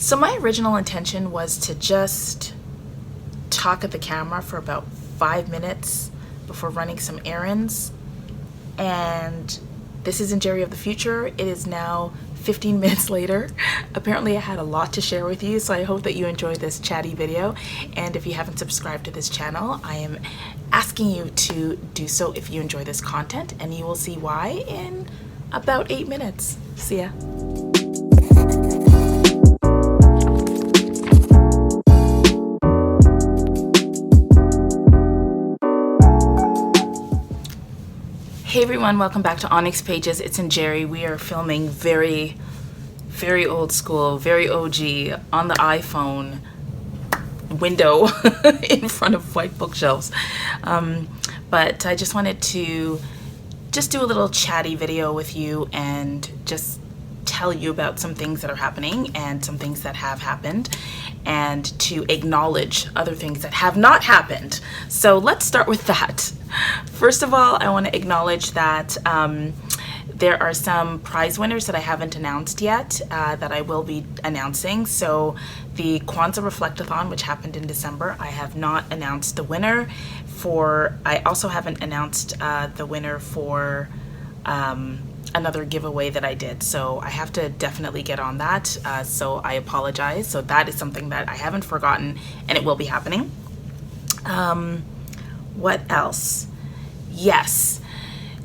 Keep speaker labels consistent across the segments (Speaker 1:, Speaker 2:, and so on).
Speaker 1: So my original intention was to just talk at the camera for about 5 minutes before running some errands. And this isn't Jerry of the future. It is now 15 minutes later. Apparently I had a lot to share with you, so I hope that you enjoyed this chatty video. And if you haven't subscribed to this channel, I am asking you to do so if you enjoy this content, and you will see why in about 8 minutes. See ya. Hey everyone, welcome back to ONYX Pages. It's in Jerry. We are filming very old school, very OG on the iPhone window in front of white bookshelves. But I just wanted to do a little chatty video with you and just tell you about some things that are happening and some things that have happened, and to acknowledge other things that have not happened. So let's start with that. First of all, I want to acknowledge that there are some prize winners that I haven't announced yet that I will be announcing. So the Kwanzaa Reflectathon, which happened in December, I have not announced the winner for. I also haven't announced the winner for another giveaway that I did. So I have to definitely get on that. So I apologize. So that is something that I haven't forgotten, and it will be happening. What else? Yes,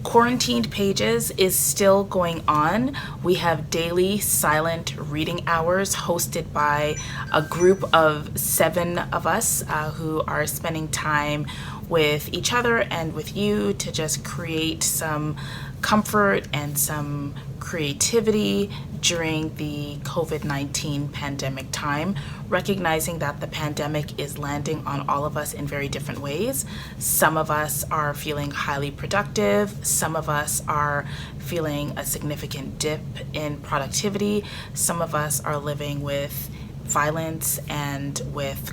Speaker 1: Quarantined Pages is still going on. We have daily silent reading hours hosted by a group of 7 of us who are spending time with each other and with you to just create some comfort and some creativity during the COVID-19 pandemic time, recognizing that the pandemic is landing on all of us in very different ways. Some of us are feeling highly productive. Some of us are feeling a significant dip in productivity. Some of us are living with violence and with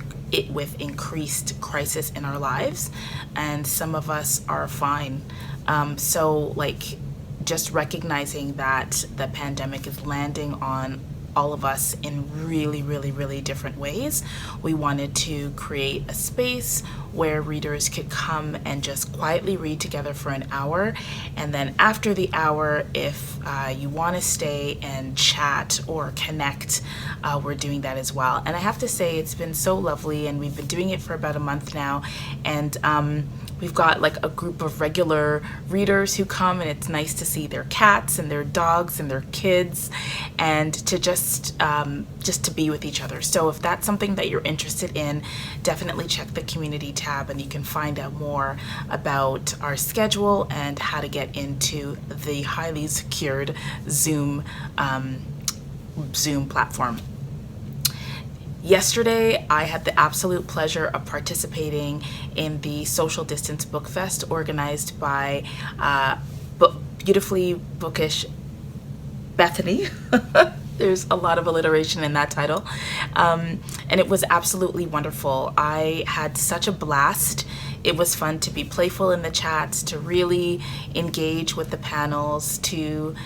Speaker 1: increased crisis in our lives, and some of us are fine. So just recognizing that the pandemic is landing on all of us in really different ways, we wanted to create a space where readers could come and just quietly read together for an hour. And then after the hour, if you want to stay and chat or connect, we're doing that as well. And I have to say, it's been so lovely, and we've been doing it for about a month now. And we've got like a group of regular readers who come, and it's nice to see their cats and their dogs and their kids, and to just to be with each other. So if that's something that you're interested in, definitely check the community tab, and you can find out more about our schedule and how to get into the highly secured Zoom platform. Yesterday, I had the absolute pleasure of participating in the Social Distance Book Fest organized by beautifully bookish Bethany. There's a lot of alliteration in that title. And it was absolutely wonderful. I had such a blast. It was fun to be playful in the chats, to really engage with the panels, to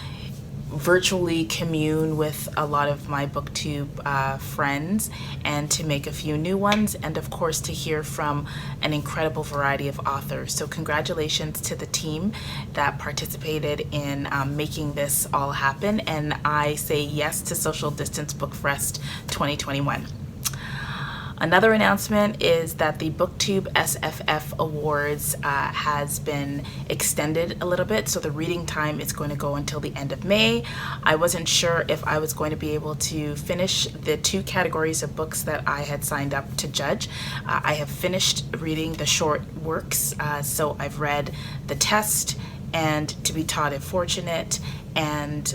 Speaker 1: virtually commune with a lot of my booktube friends, and to make a few new ones, and of course to hear from an incredible variety of authors. So congratulations to the team that participated in making this all happen, and I say yes to Social Distance Book Fest 2021. Another announcement is that the BookTube SFF Awards has been extended a little bit, so the reading time is going to go until the end of May. I wasn't sure if I was going to be able to finish the 2 categories of books that I had signed up to judge. I have finished reading the short works, so I've read The Test and To Be Taught If Fortunate, and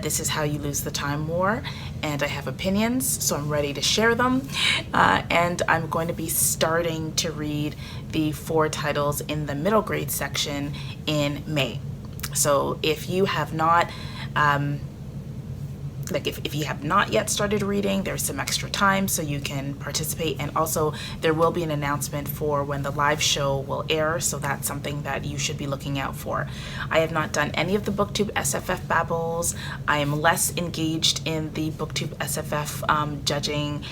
Speaker 1: This Is How You Lose the Time War, and I have opinions, so I'm ready to share them. And I'm going to be starting to read the 4 titles in the middle grade section in May. So if you have not like if you have not yet started reading, there's some extra time so you can participate. And also there will be an announcement for when the live show will air, so that's something that you should be looking out for. I have not done any of the BookTube SFF babbles. I am less engaged in the BookTube SFF judging,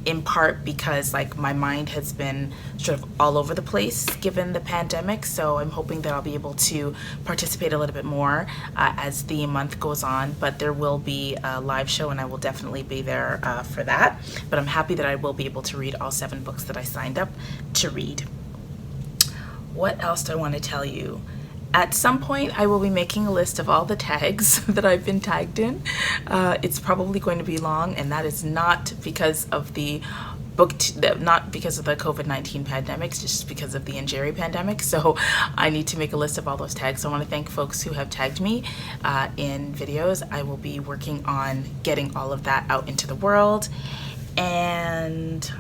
Speaker 1: in part because like my mind has been sort of all over the place given the pandemic, so I'm hoping that I'll be able to participate a little bit more as the month goes on. But there will be a live show and I will definitely be there for that. But I'm happy that I will be able to read all 7 books that I signed up to read. What else do I want to tell you? At some point, I will be making a list of all the tags that I've been tagged in. It's probably going to be long, and that is not because of the not because of the COVID-19 pandemic, it's just because of the Injeri pandemic. So I need to make a list of all those tags. So I want to thank folks who have tagged me in videos. I will be working on getting all of that out into the world. And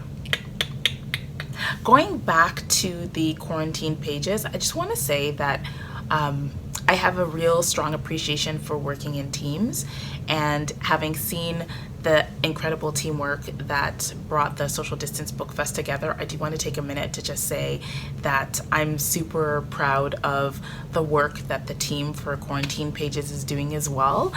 Speaker 1: going back to the quarantine pages, I just want to say that I have a real strong appreciation for working in teams, and having seen the incredible teamwork that brought the Social Distance Book Fest together, I do want to take a minute to just say that I'm super proud of the work that the team for Quarantine Pages is doing as well.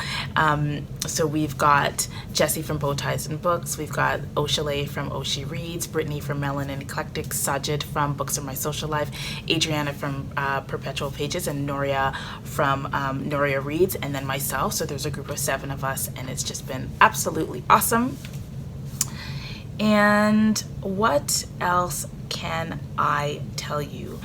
Speaker 1: So we've got Jessie from Bow Ties and Books, we've got Oshale from Oshi Reads, Brittany from Melanin Eclectic, Sajid from Books of My Social Life, Adriana from Perpetual Pages, and Noria from Noria Reads, and then myself. So there's a group of 7 of us, and it's just been absolutely awesome. And what else can I tell you?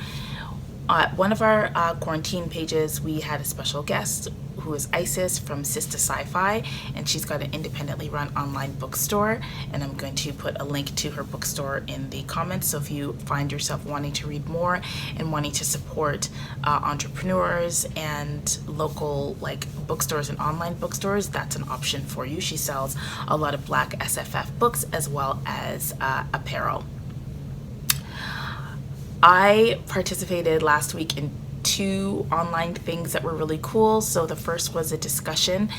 Speaker 1: One of our quarantine pages, we had a special guest who is Isis from Sister Sci-Fi, and she's got an independently run online bookstore, and I'm going to put a link to her bookstore in the comments. So if you find yourself wanting to read more and wanting to support entrepreneurs and local like bookstores and online bookstores, that's an option for you. She sells a lot of Black SFF books as well as apparel. I participated last week in 2 online things that were really cool. So the first was a discussion,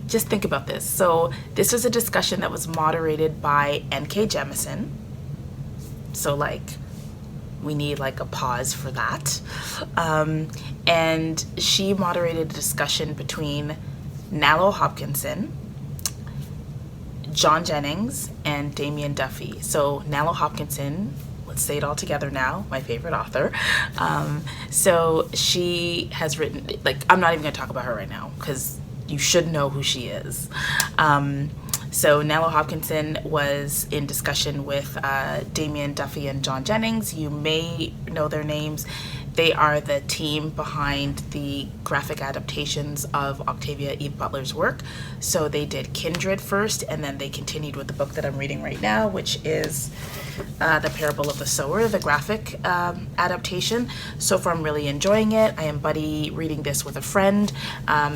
Speaker 1: just think about this. So this was a discussion that was moderated by N.K. Jemisin. So like, we need like a pause for that. And she moderated a discussion between Nalo Hopkinson, John Jennings, and Damien Duffy. So Nalo Hopkinson, let's say it all together now, my favorite author. So she has written, like, I'm not even gonna talk about her right now because you should know who she is. So Nalo Hopkinson was in discussion with Damien Duffy and John Jennings. You may know their names. They are the team behind the graphic adaptations of Octavia Eve Butler's work. So they did Kindred first, and then they continued with the book that I'm reading right now, which is The Parable of the Sower, the graphic adaptation. So far I'm really enjoying it. I am buddy reading this with a friend.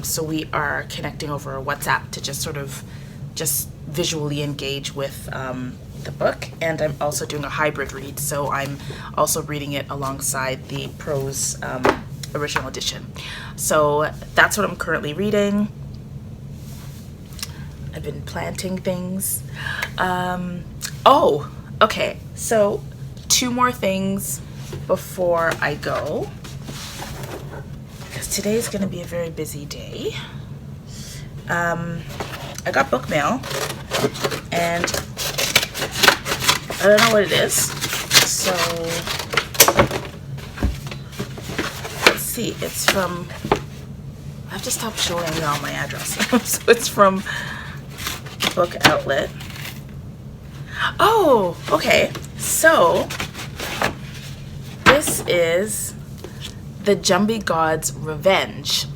Speaker 1: So we are connecting over WhatsApp to just sort of visually engage with the book, and I'm also doing a hybrid read, so I'm also reading it alongside the prose original edition. So that's what I'm currently reading. I've been planting things. Oh, okay, so 2 more things before I go, because today's gonna be a very busy day. I got book mail, and I don't know what it is, so let's see. It's from, I have to stop showing you all my address. So it's from Book Outlet. Oh, okay. So this is The Jumbie God's Revenge,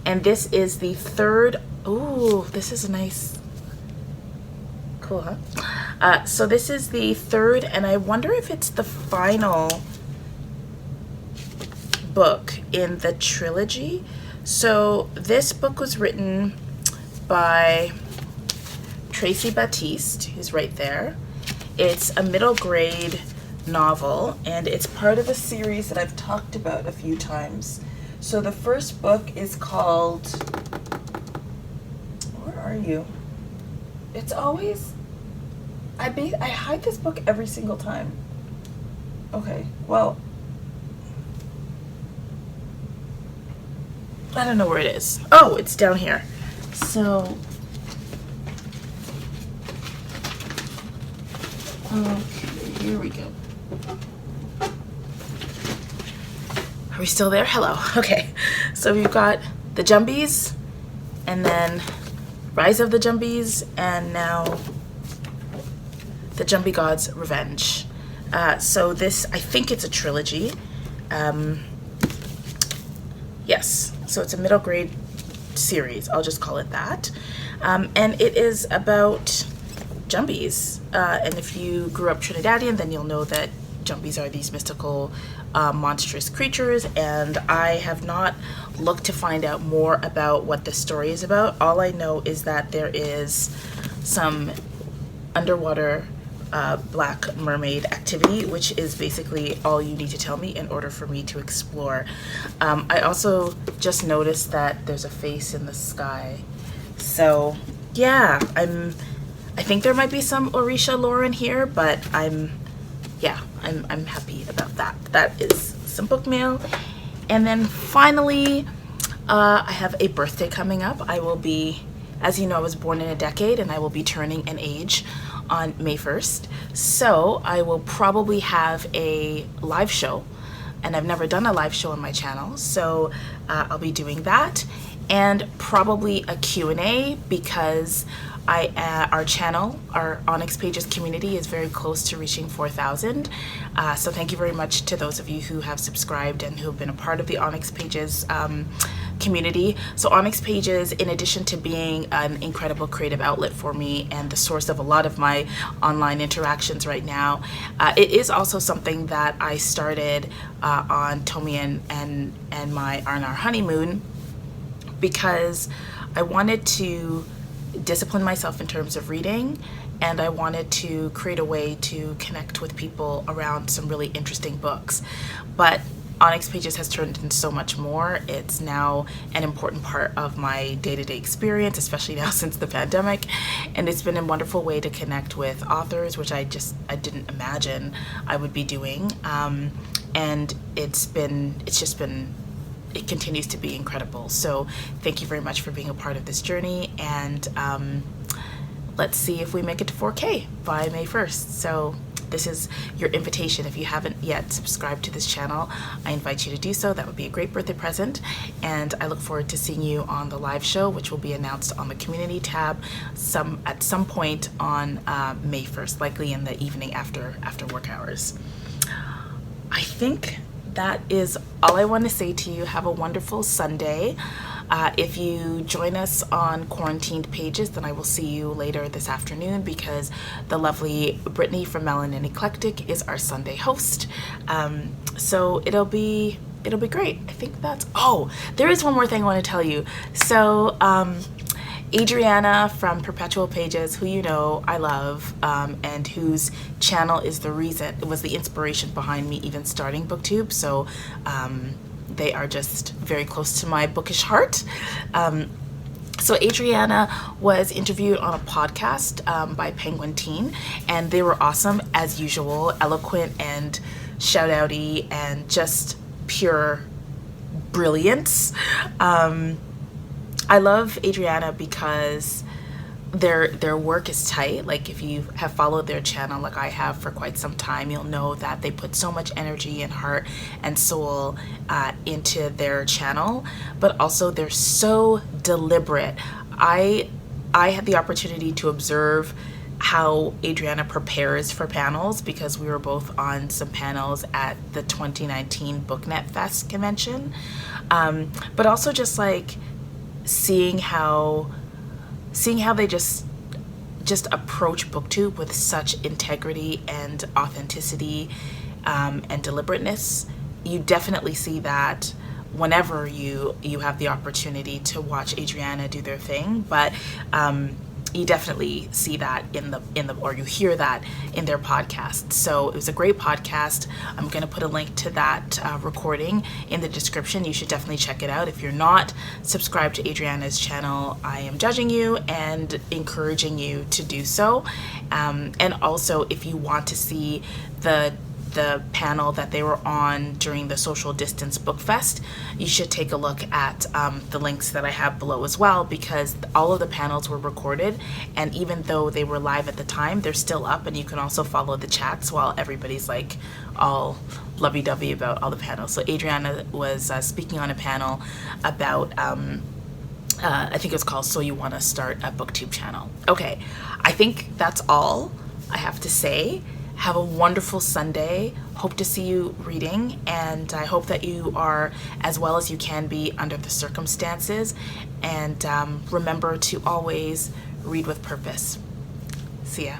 Speaker 1: and this is the 3rd. Ooh, this is a nice, cool, huh? So this is the 3rd, and I wonder if it's the final book in the trilogy. So this book was written by Tracy Baptiste, who's right there. It's a middle grade novel, and it's part of a series that I've talked about a few times. So the first book is called, where are you? It's always, I hide this book every single time. Okay, well, I don't know where it is. Oh, it's down here. So, okay, here we go. Are we still there? Hello. Okay, so we've got the Jumbies, and then Rise of the Jumbies, and now the Jumbie God's Revenge. So this, I think it's a trilogy. Yes, so it's a middle grade series. I'll just call it that. And it is about Jumbies. And if you grew up Trinidadian, then you'll know that Jumbies are these mystical, monstrous creatures. And I have not looked to find out more about what this story is about. All I know is that there is some underwater black mermaid activity, which is basically all you need to tell me in order for me to explore. I also just noticed that there's a face in the sky. So yeah, I think there might be some Orisha lore in here, but I'm happy about that. That is some book mail. And then finally, I have a birthday coming up. I will be, as you know, I was born in a decade, and I will be turning an age on May 1st. So I will probably have a live show, and I've never done a live show on my channel, so I'll be doing that, and probably a Q&A, because our channel, our ONYX Pages community, is very close to reaching 4,000. So thank you very much to those of you who have subscribed and who have been a part of the ONYX Pages community. So ONYX Pages, in addition to being an incredible creative outlet for me and the source of a lot of my online interactions right now, it is also something that I started on Tommy and our honeymoon, because I wanted to discipline myself in terms of reading, and I wanted to create a way to connect with people around some really interesting books. But ONYX Pages has turned into so much more. It's now an important part of my day-to-day experience, especially now since the pandemic, and it's been a wonderful way to connect with authors, which I didn't imagine I would be doing. And it continues to be incredible. So thank you very much for being a part of this journey, and let's see if we make it to 4K by May 1st. So this is your invitation. If you haven't yet subscribed to this channel, I invite you to do so. That would be a great birthday present, and I look forward to seeing you on the live show, which will be announced on the community tab at some point on May 1st, likely in the evening after work hours. I think that is all I want to say to you. Have a wonderful Sunday. If you join us on Quarantined Pages, then I will see you later this afternoon, because the lovely Brittany from Melanin Eclectic is our Sunday host. So it'll be great. I think that's, there is one more thing I want to tell you. So Adriana from Perpetual Pages, who you know I love, and whose channel is was the inspiration behind me even starting BookTube. So they are just very close to my bookish heart. So Adriana was interviewed on a podcast by Penguin Teen, and they were awesome as usual, eloquent and shout-outy and just pure brilliance. I love Adriana because their work is tight. Like, if you have followed their channel like I have for quite some time, you'll know that they put so much energy and heart and soul into their channel, but also they're so deliberate. I had the opportunity to observe how Adriana prepares for panels, because we were both on some panels at the 2019 BookNet Fest convention, but also just like seeing how they just approach BookTube with such integrity and authenticity and deliberateness. You definitely see that whenever you have the opportunity to watch Adriana do their thing. But you definitely see that in the or you hear that in their podcast. So it was a great podcast. I'm going to put a link to that recording in the description. You should definitely check it out. If you're not subscribed to Adriana's channel, I am judging you and encouraging you to do so. And also, if you want to see the panel that they were on during the Social Distance Book Fest, you should take a look at the links that I have below as well, because all of the panels were recorded, and even though they were live at the time, they're still up, and you can also follow the chats while everybody's like all lovey-dovey about all the panels. So Adriana was speaking on a panel about I think it was called So You Want to Start a BookTube Channel. Okay, I think that's all I have to say. Have a wonderful Sunday. Hope to see you reading, and I hope that you are as well as you can be under the circumstances. And remember to always read with purpose. See ya.